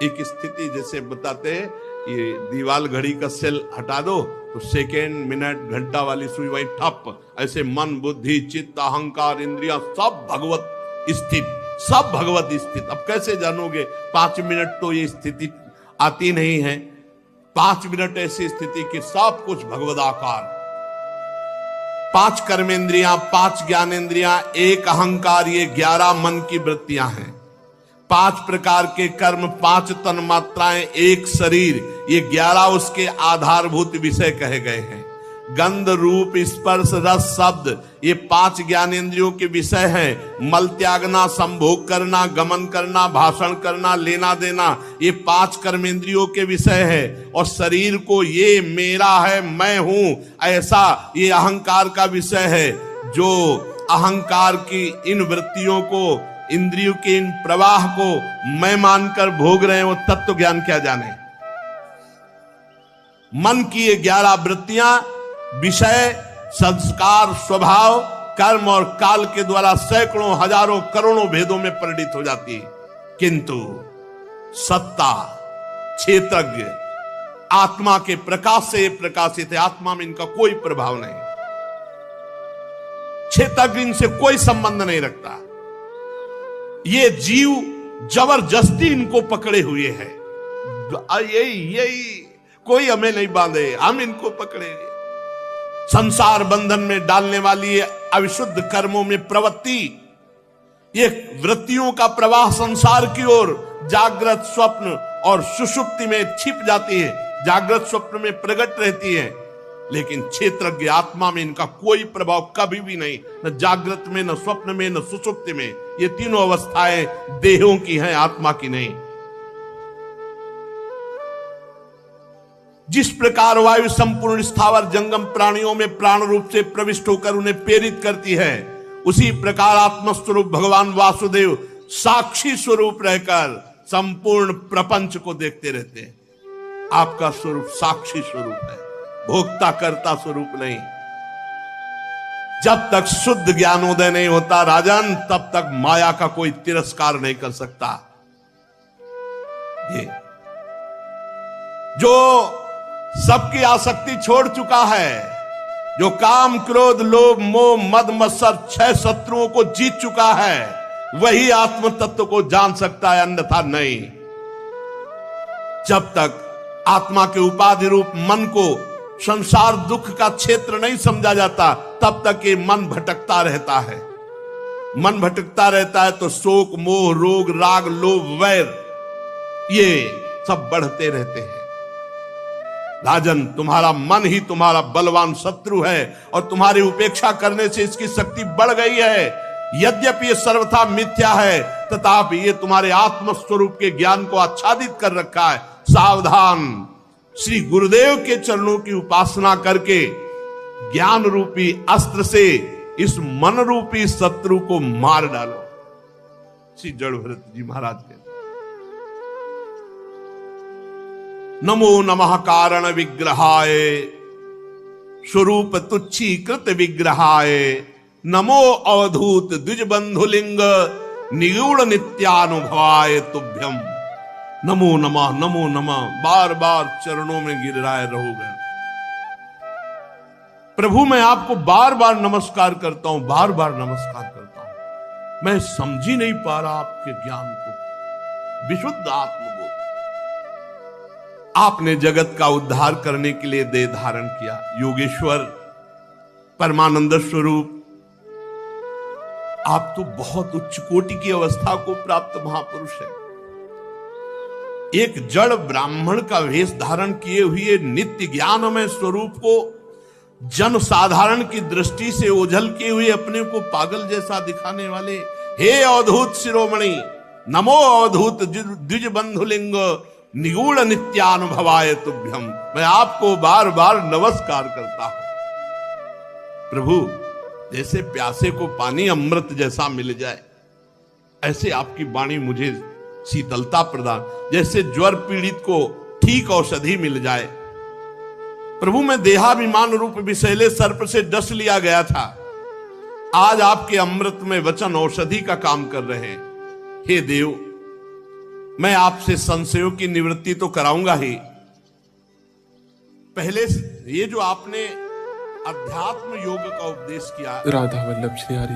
एक स्थिति जैसे बताते हैं, ये दीवाल घड़ी का सेल हटा दो तो सेकेंड मिनट घंटा वाली सुई वही ठप। ऐसे मन बुद्धि चित्त अहंकार इंद्रियां सब भगवत स्थित, सब भगवत स्थित। अब कैसे जानोगे? 5 मिनट तो ये स्थिति आती नहीं है। 5 मिनट ऐसी स्थिति कि सब कुछ भगवदाकार। 5 कर्मेंद्रियां, 5 ज्ञानेंद्रियां, 1 अहंकार, ये 11 मन की वृत्तियां हैं। 5 प्रकार के कर्म, 5 तन मात्राएं, 1 शरीर, ये 11 उसके आधारभूत विषय कहे गए हैं। गंध, रूप, स्पर्श, रस, शब्द, ये 5 ज्ञानेंद्रियों के विषय हैं। मल त्यागना, संभोग करना, गमन करना, भाषण करना, लेना देना, ये 5 कर्मेंद्रियों के विषय है। और शरीर को ये मेरा है, मैं हूं, ऐसा ये अहंकार का विषय है। जो अहंकार की इन वृत्तियों को, इंद्रियों के इन प्रवाह को मैं मानकर भोग रहे हैं, वो तत्व ज्ञान क्या जाने। मन की ये 11 वृत्तियां विषय, संस्कार, स्वभाव, कर्म और काल के द्वारा सैकड़ों, हजारों, करोड़ों भेदों में परिणित हो जाती है। किंतु सत्ता, क्षेत्रज्ञ, आत्मा के प्रकाश से प्रकाशित है। आत्मा में इनका कोई प्रभाव नहीं, क्षेत्रज्ञ इनसे कोई संबंध नहीं रखता। ये जीव जबरदस्ती इनको पकड़े हुए है। यही कोई हमें नहीं बांधे, हम इनको पकड़े। संसार बंधन में डालने वाली अविशुद्ध कर्मों में प्रवृत्ति, ये वृत्तियों का प्रवाह संसार की ओर जागृत, स्वप्न और सुषुप्ति में छिप जाती है, जागृत स्वप्न में प्रकट रहती है। लेकिन क्षेत्रज्ञ आत्मा में इनका कोई प्रभाव कभी भी नहीं, न जागृत में, न स्वप्न में, न सुषुप्ति में। ये तीनों अवस्थाएं देहों की हैं, आत्मा की नहीं। जिस प्रकार वायु संपूर्ण स्थावर जंगम प्राणियों में प्राण रूप से प्रविष्ट होकर उन्हें प्रेरित करती है, उसी प्रकार आत्मस्वरूप भगवान वासुदेव साक्षी स्वरूप रहकर संपूर्ण प्रपंच को देखते रहते हैं। आपका स्वरूप साक्षी स्वरूप है, भोक्ता करता स्वरूप नहीं। जब तक शुद्ध ज्ञानोदय नहीं होता राजन, तब तक माया का कोई तिरस्कार नहीं कर सकता। ये जो सबकी आसक्ति छोड़ चुका है, जो काम, क्रोध, लोभ, मोह, मद, मत्सर 6 शत्रुओं को जीत चुका है, वही आत्म तत्व को जान सकता है, अन्यथा नहीं। जब तक आत्मा के उपाधि रूप मन को संसार दुख का क्षेत्र नहीं समझा जाता, तब तक ये मन भटकता रहता है। मन भटकता रहता है तो शोक, मोह, रोग, राग, लोभ, वैर, ये सब बढ़ते रहते हैं। राजन, तुम्हारा मन ही तुम्हारा बलवान शत्रु है और तुम्हारी उपेक्षा करने से इसकी शक्ति बढ़ गई है। यद्यपि ये सर्वथा मिथ्या है, तथापि ये तुम्हारे आत्म स्वरूप के ज्ञान को आच्छादित कर रखा है। सावधान, श्री गुरुदेव के चरणों की उपासना करके ज्ञान रूपी अस्त्र से इस मन रूपी शत्रु को मार डालो। श्री जड़भरत जी महाराज के नमो नमः कारण विग्रहाय स्वरूप तुच्छीकृत विग्रहाय नमो अवधूत द्विज बंधुलिंग निगूढ़ नित्यानुभवाय तुभ्यम। नमो नमः, नमो नमः, बार बार चरणों में गिर रहा है रहोगे। प्रभु मैं आपको बार बार नमस्कार करता हूं, बार बार नमस्कार करता हूं। मैं समझ ही नहीं पा रहा आपके ज्ञान को, विशुद्ध आत्मबोध। आपने जगत का उद्धार करने के लिए देह धारण किया। योगेश्वर परमानंद स्वरूप, आप तो बहुत उच्च कोटि की अवस्था को प्राप्त महापुरुष है। एक जड़ ब्राह्मण का वेश धारण किए हुए नित्य ज्ञानमय स्वरूप को जन साधारण की दृष्टि से ओझल किए हुए अपने को पागल जैसा दिखाने वाले, हे अवधूत शिरोमणि, नमो अवधूत द्विज बंधुलिंग निगूढ़ नित्यानुभवाय तुभ्यम। मैं आपको बार बार नमस्कार करता हूं। प्रभु, जैसे प्यासे को पानी अमृत जैसा मिल जाए, ऐसे आपकी वाणी मुझे शीतलता प्रदान, जैसे ज्वर पीड़ित को ठीक औषधि मिल जाए। प्रभु, मैं देहाभिमान रूप विषैले सर्प से डस लिया गया था, आज आपके अमृत में वचन औषधि का काम कर रहे हैं। हे देव, मैं आपसे संशयों की निवृत्ति तो कराऊंगा ही, पहले ये जो आपने अध्यात्म योग का उपदेश किया, राधा वल्लभ श्री हरि